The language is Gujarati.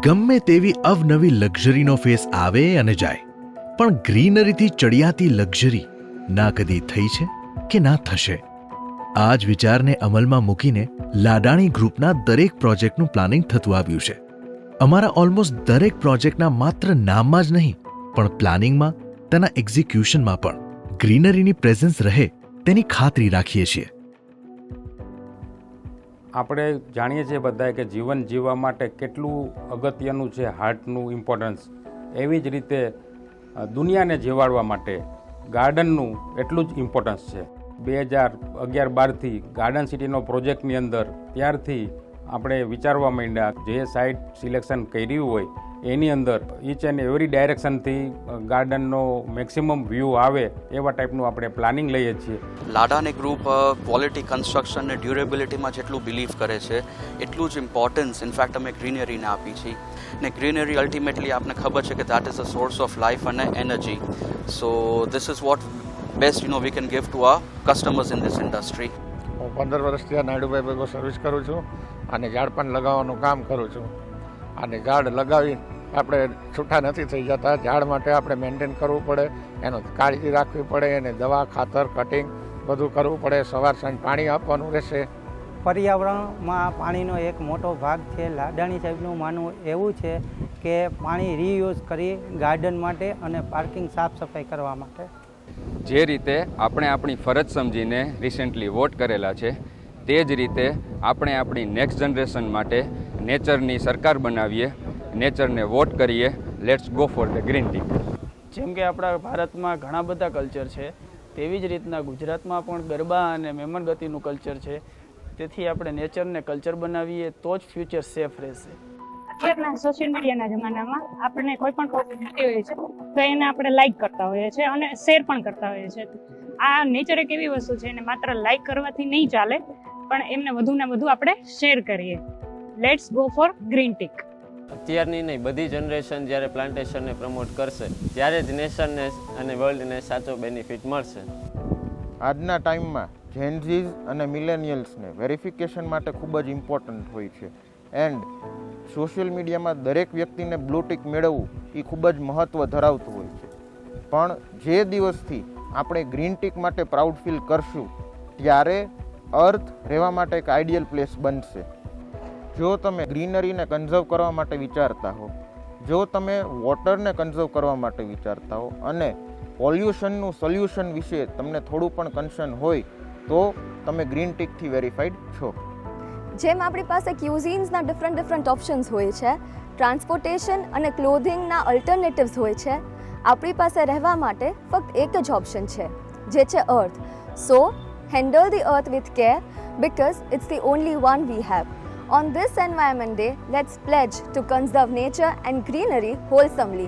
ગમે તેવી અવનવી લક્ઝરીનો ફેસ આવે અને જાય, પણ ગ્રીનરીથી ચડિયાતી લક્ઝરી ના કદી થઈ છે કે ના થશે. આ જ વિચારને અમલમાં મૂકીને લાડાણી ગ્રુપના દરેક પ્રોજેક્ટનું પ્લાનિંગ થતું આવ્યું છે. અમારા ઓલમોસ્ટ દરેક પ્રોજેક્ટના માત્ર નામમાં જ નહીં, પણ પ્લાનિંગમાં, તેના એક્ઝિક્યુશનમાં પણ ગ્રીનરીની પ્રેઝન્સ રહે તેની ખાતરી રાખીએ છીએ. આપણે જાણીએ છીએ બધાએ કે જીવન જીવવા માટે કેટલું અગત્યનું છે હાર્ટનું ઇમ્પોર્ટન્સ. એવી જ રીતે દુનિયાને જીવાડવા માટે ગાર્ડનનું એટલું જ ઇમ્પોર્ટન્સ છે. 2011-12થી ગાર્ડન સિટીનો પ્રોજેક્ટની અંદર ત્યારથી આપણે વિચારવા માંડ્યા, જે સાઇટ સિલેક્શન કર્યું હોય એની અંદર ઈચ એન્ડ એવરી ડાયરેક્શનથી ગાર્ડનનો મેક્સિમમ વ્યૂ આવે એવા ટાઈપનું આપણે પ્લાનિંગ લઈએ છીએ. લાડાણી ગ્રુપ ક્વોલિટી કન્સ્ટ્રક્શન અને ડ્યુરેબિલિટીમાં જેટલું બિલીવ કરે છે એટલું જ ઇમ્પોર્ટન્સ ઇનફેક્ટ અમે ગ્રીનરીને આપી છે. ને ગ્રીનરી અલ્ટિમેટલી આપને ખબર છે કે that is a source of life અને energy. So this is what best we can give to our customers in this industry. હું 15 વર્ષથી આ નાયડુભાઈ ભેગો સર્વિસ કરું છું અને ઝાડ પણ લગાવવાનું કામ કરું છું. અને ઝાડ લગાવી આપણે છૂટા નથી થઈ જતા. ઝાડ માટે આપણે મેન્ટેન કરવું પડે, એનો કાળજી રાખવી પડે, એને દવા, ખાતર, કટિંગ બધું કરવું પડે. સવાર સાંજ પાણી આપવાનું રહેશે. પર્યાવરણમાં પાણીનો એક મોટો ભાગ છે. લાડાણી સાહેબનું માનવું એવું છે કે પાણી રીયુઝ કરી ગાર્ડન માટે અને પાર્કિંગ સાફ સફાઈ કરવા માટે. જે રીતે આપણે આપણી ફરજ સમજીને રિસેન્ટલી વોટ કરેલા છે, તે જ રીતે આપણે આપણી નેક્સ્ટ જનરેશન માટે નેચરની સરકાર બનાવીએ, નેચરને વોટ કરીએ. Let's go for the green tea. જેમ કે આપણા ભારતમાં ઘણા બધા કલ્ચર છે, તેવી જ રીતના ગુજરાતમાં પણ ગરબા અને મેમન ગતિનું કલ્ચર છે. તેથી આપણે નેચરને કલ્ચર બનાવીએ તો જ ફ્યુચર સેફ રહેશે. અત્યારના સોશિયલ મીડિયાના જમાનામાં આપણને કોઈ પણ પોસ્ટ મળતી હોય છે તો એને આપણે લાઈક કરતા હોઈએ છીએ અને શેર પણ કરતા હોઈએ છીએ. આ નેચર એક એવી વસ્તુ છે, એને માત્ર લાઈક કરવાથી નહીં ચાલે, પણ એમને વધુ ને વધુ આપણે શેર કરીએ. Let's go for green tick. અત્યારની નહીં, બધી જનરેશન જ્યારે પ્લાન્ટેશનને પ્રમોટ કરશે ત્યારે જ નેશનને અને વર્લ્ડને સાચો બેનિફિટ મળશે. આજના ટાઈમમાં જેનઝીઝ અને મિલેનિયલ્સને વેરિફિકેશન માટે ખૂબ જ ઇમ્પોર્ટન્ટ હોય છે. એન્ડ સોશિયલ મીડિયામાં દરેક વ્યક્તિને બ્લુ ટિક મેળવવું એ ખૂબ જ મહત્ત્વ ધરાવતું હોય છે. પણ જે દિવસથી આપણે ગ્રીન ટિક માટે પ્રાઉડ ફીલ કરશું ત્યારે અર્થ રહેવા માટે એક આઈડિયલ પ્લેસ બનશે. જો તમે ગ્રીનરીને કન્ઝર્વ કરવા માટે વિચારતા હો, જો તમે વોટરને કન્ઝર્વ કરવા માટે વિચારતા હો અને પોલ્યુશનનું સોલ્યુશન વિશે તમને થોડું પણ કન્સર્ન હોય તો તમે ગ્રીન ટિકથી વેરીફાઈડ છો. જેમ આપણી પાસે ક્યુઝિન્સના ડિફરન્ટ ઓપ્શન્સ હોય છે, ટ્રાન્સપોર્ટેશન અને ક્લોધિંગના અલ્ટરનેટિવ્સ હોય છે, આપણી પાસે રહેવા માટે ફક્ત એક જ ઓપ્શન છે, જે છે earth. So handle the earth with care because it's the only one we have. On this Environment Day, let's pledge to conserve nature and greenery wholesomely.